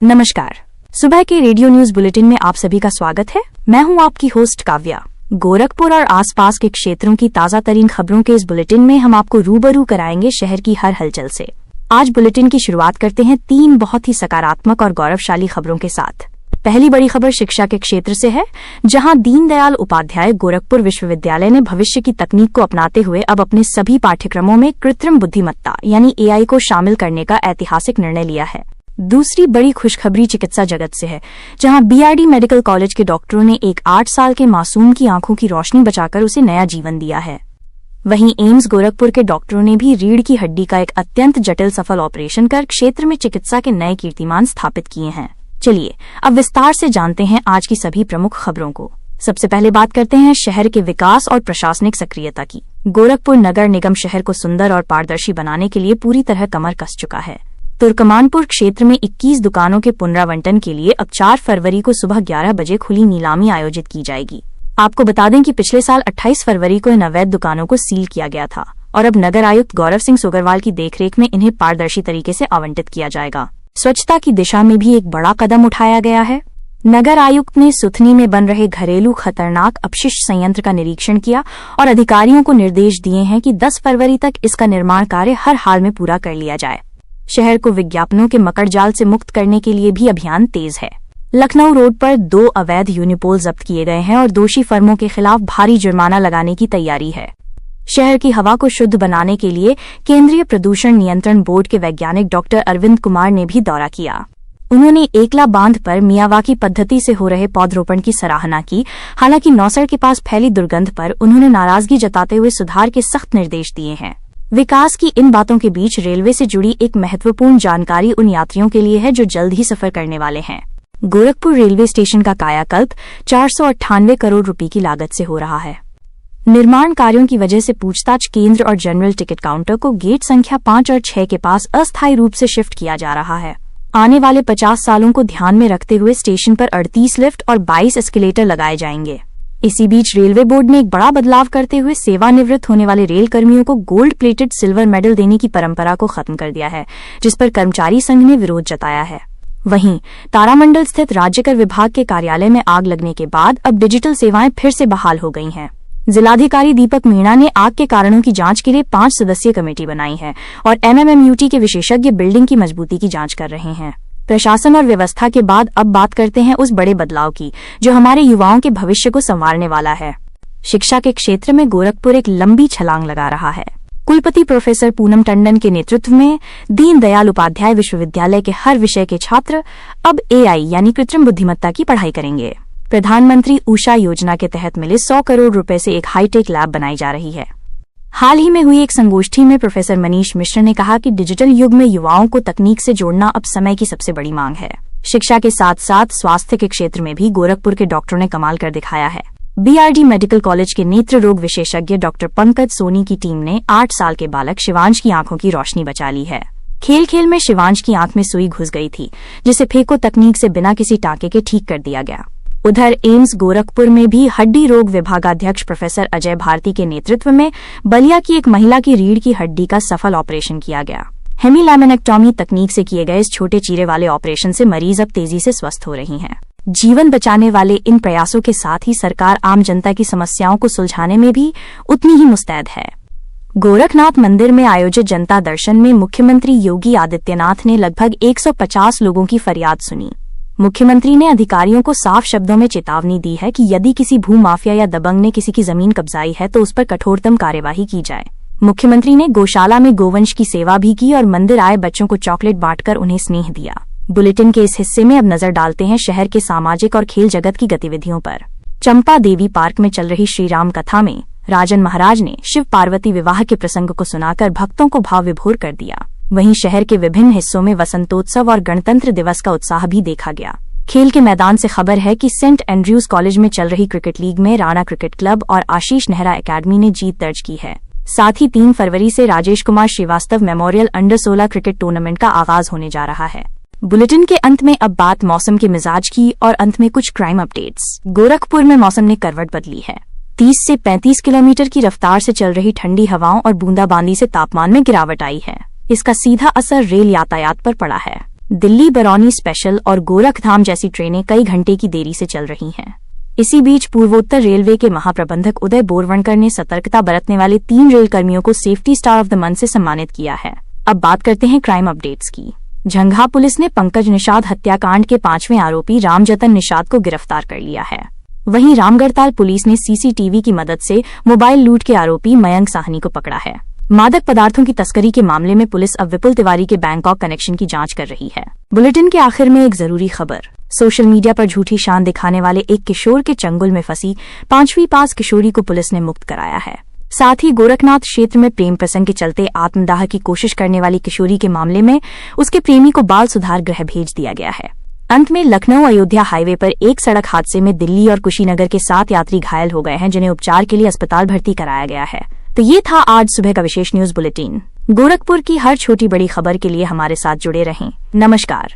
नमस्कार। सुबह के रेडियो न्यूज बुलेटिन में आप सभी का स्वागत है। मैं हूं आपकी होस्ट काव्या। गोरखपुर और आसपास के क्षेत्रों की ताजा तरीन खबरों के इस बुलेटिन में हम आपको रूबरू कराएंगे शहर की हर हलचल से। आज बुलेटिन की शुरुआत करते हैं 3 बहुत ही सकारात्मक और गौरवशाली खबरों के साथ। पहली बड़ी खबर शिक्षा के क्षेत्र से है, जहां दीनदयाल उपाध्याय गोरखपुर विश्वविद्यालय ने भविष्य की तकनीक को अपनाते हुए अब अपने सभी पाठ्यक्रमों में कृत्रिम बुद्धिमत्ता यानी AI को शामिल करने का ऐतिहासिक निर्णय लिया है। दूसरी बड़ी खुशखबरी चिकित्सा जगत से है, जहां BRD मेडिकल कॉलेज के डॉक्टरों ने एक 8 साल के मासूम की आंखों की रोशनी बचाकर उसे नया जीवन दिया है। वहीं एम्स गोरखपुर के डॉक्टरों ने भी रीढ़ की हड्डी का एक अत्यंत जटिल सफल ऑपरेशन कर क्षेत्र में चिकित्सा के नए कीर्तिमान स्थापित किए हैं। चलिए अब विस्तार से जानते हैं आज की सभी प्रमुख खबरों को। सबसे पहले बात करते हैं शहर के विकास और प्रशासनिक सक्रियता की। गोरखपुर नगर निगम शहर को सुंदर और पारदर्शी बनाने के लिए पूरी तरह कमर कस चुका है। तुर्कमानपुर क्षेत्र में 21 दुकानों के पुनरावंटन के लिए अब 4 फरवरी को सुबह 11 बजे खुली नीलामी आयोजित की जाएगी। आपको बता दें कि पिछले साल 28 फरवरी को इन अवैध दुकानों को सील किया गया था और अब नगर आयुक्त गौरव सिंह सोगरवाल की देखरेख में इन्हें पारदर्शी तरीके से आवंटित किया जाएगा। स्वच्छता की दिशा में भी एक बड़ा कदम उठाया गया है। नगर आयुक्त ने सुथनी में बन रहे घरेलू खतरनाक अपशिष्ट संयंत्र का निरीक्षण किया और अधिकारियों को निर्देश दिए हैं कि 10 फरवरी तक इसका निर्माण कार्य हर हाल में पूरा कर लिया जाए। शहर को विज्ञापनों के मकड़जाल से मुक्त करने के लिए भी अभियान तेज है। लखनऊ रोड पर 2 अवैध यूनिपोल जब्त किए गए हैं और दोषी फर्मों के खिलाफ भारी जुर्माना लगाने की तैयारी है। शहर की हवा को शुद्ध बनाने के लिए केंद्रीय प्रदूषण नियंत्रण बोर्ड के वैज्ञानिक डॉक्टर अरविंद कुमार ने भी दौरा किया। उन्होंने एकला बांध पर मियावाकी पद्धति से हो रहे पौधरोपण की सराहना की। हालांकि नौसड़ के पास फैली दुर्गंध पर उन्होंने नाराजगी जताते हुए सुधार के सख्त निर्देश दिए हैं। विकास की इन बातों के बीच रेलवे से जुड़ी एक महत्वपूर्ण जानकारी उन यात्रियों के लिए है जो जल्द ही सफर करने वाले हैं। गोरखपुर रेलवे स्टेशन का कायाकल्प 498 करोड़ रुपए की लागत से हो रहा है। निर्माण कार्यों की वजह से पूछताछ केंद्र और जनरल टिकट काउंटर को गेट संख्या 5 और 6 के पास अस्थायी रूप से शिफ्ट किया जा रहा है। आने वाले 50 सालों को ध्यान में रखते हुए स्टेशन पर 38 लिफ्ट और 22 एस्केलेटर लगाए जाएंगे। इसी बीच रेलवे बोर्ड ने एक बड़ा बदलाव करते हुए सेवानिवृत्त होने वाले रेल कर्मियों को गोल्ड प्लेटेड सिल्वर मेडल देने की परंपरा को खत्म कर दिया है, जिस पर कर्मचारी संघ ने विरोध जताया है। वहीं तारामंडल स्थित राज्य कर विभाग के कार्यालय में आग लगने के बाद अब डिजिटल सेवाएं फिर से बहाल हो गई हैं। जिलाधिकारी दीपक मीणा ने आग के कारणों की जांच के लिए 5 सदस्यीय कमेटी बनाई है और MMMUT के विशेषज्ञ बिल्डिंग की मजबूती की जांच कर रहे हैं। प्रशासन और व्यवस्था के बाद अब बात करते हैं उस बड़े बदलाव की जो हमारे युवाओं के भविष्य को संवारने वाला है। शिक्षा के क्षेत्र में गोरखपुर एक लंबी छलांग लगा रहा है। कुलपति प्रोफेसर पूनम टंडन के नेतृत्व में दीनदयाल उपाध्याय विश्वविद्यालय के हर विषय के छात्र अब AI यानी कृत्रिम बुद्धिमत्ता की पढ़ाई करेंगे। प्रधानमंत्री ऊषा योजना के तहत मिले 100 करोड़ रुपए से एक हाईटेक लैब बनाई जा रही है। हाल ही में हुई एक संगोष्ठी में प्रोफेसर मनीष मिश्र ने कहा कि डिजिटल युग में युवाओं को तकनीक से जोड़ना अब समय की सबसे बड़ी मांग है। शिक्षा के साथ साथ स्वास्थ्य के क्षेत्र में भी गोरखपुर के डॉक्टरों ने कमाल कर दिखाया है। BRD मेडिकल कॉलेज के नेत्र रोग विशेषज्ञ डॉक्टर पंकज सोनी की टीम ने 8 साल के बालक शिवांश की आंखों की रोशनी बचा ली है। खेल खेल में शिवांश की आंख में सुई घुस गई थी, जिसे फेको तकनीक से बिना किसी टाँके के ठीक कर दिया गया। उधर एम्स गोरखपुर में भी हड्डी रोग विभागाध्यक्ष प्रोफेसर अजय भारती के नेतृत्व में बलिया की एक महिला की रीढ़ की हड्डी का सफल ऑपरेशन किया गया। हेमीलैमिनेक्टॉमी तकनीक से किए गए इस छोटे चीरे वाले ऑपरेशन से मरीज अब तेजी से स्वस्थ हो रही हैं। जीवन बचाने वाले इन प्रयासों के साथ ही सरकार आम जनता की समस्याओं को सुलझाने में भी उतनी ही मुस्तैद है। गोरखनाथ मंदिर में आयोजित जनता दर्शन में मुख्यमंत्री योगी आदित्यनाथ ने लगभग 150 लोगों की फरियाद सुनी। मुख्यमंत्री ने अधिकारियों को साफ शब्दों में चेतावनी दी है कि यदि किसी भूमाफिया या दबंग ने किसी की जमीन कब्जाई है तो उस पर कठोरतम कार्यवाही की जाए। मुख्यमंत्री ने गौशाला में गोवंश की सेवा भी की और मंदिर आए बच्चों को चॉकलेट बांटकर उन्हें स्नेह दिया। बुलेटिन के इस हिस्से में अब नजर डालते हैं शहर के सामाजिक और खेल जगत की गतिविधियों पर। चंपा देवी पार्क में चल रही श्री राम कथा में राजन महाराज ने शिव पार्वती विवाह के प्रसंग को सुनाकर भक्तों को भाव विभोर कर दिया। वहीं शहर के विभिन्न हिस्सों में वसंतोत्सव और गणतंत्र दिवस का उत्साह भी देखा गया। खेल के मैदान से खबर है कि सेंट एंड्रयूज कॉलेज में चल रही क्रिकेट लीग में राणा क्रिकेट क्लब और आशीष नेहरा एकेडमी ने जीत दर्ज की है। साथ ही 3 फरवरी से Rajesh Kumar Shrivastava memorial under 16 cricket tournament का आगाज होने जा रहा है। बुलेटिन के अंत में अब बात मौसम के मिजाज की और अंत में कुछ क्राइम अपडेट्स। गोरखपुर में मौसम ने करवट बदली है। 30 से 35 किलोमीटर की रफ्तार से चल रही ठंडी हवाओं और बूंदाबांदी से तापमान में गिरावट आई है। इसका सीधा असर रेल यातायात पर पड़ा है। दिल्ली बरौनी स्पेशल और गोरखधाम जैसी ट्रेनें कई घंटे की देरी से चल रही हैं। इसी बीच पूर्वोत्तर रेलवे के महाप्रबंधक उदय बोरवणकर ने सतर्कता बरतने वाले 3 रेल कर्मियों को safety star of the month से सम्मानित किया है। अब बात करते हैं क्राइम अपडेट्स की। झंझा पुलिस ने पंकज निषाद हत्याकांड के 5वें आरोपी रामजतन निषाद को गिरफ्तार कर लिया है। वहीं रामगढ़ताल पुलिस ने सीसीटीवी की मदद से मोबाइल लूट के आरोपी मयंक साहनी को पकड़ा है। मादक पदार्थों की तस्करी के मामले में पुलिस अब विपुल तिवारी के बैंकॉक कनेक्शन की जांच कर रही है। बुलेटिन के आखिर में एक जरूरी खबर। सोशल मीडिया पर झूठी शान दिखाने वाले एक किशोर के चंगुल में फंसी 5वीं पास किशोरी को पुलिस ने मुक्त कराया है। साथ ही गोरखनाथ क्षेत्र में प्रेम प्रसंग के चलते आत्मदाह की कोशिश करने वाली किशोरी के मामले में उसके प्रेमी को बाल सुधार गृह भेज दिया गया है। अंत में लखनऊ अयोध्या हाईवे पर एक सड़क हादसे में दिल्ली और कुशीनगर के 7 यात्री घायल हो गए हैं, जिन्हें उपचार के लिए अस्पताल भर्ती कराया गया है। तो ये था आज सुबह का विशेष न्यूज बुलेटिन। गोरखपुर की हर छोटी बड़ी खबर के लिए हमारे साथ जुड़े रहें। नमस्कार।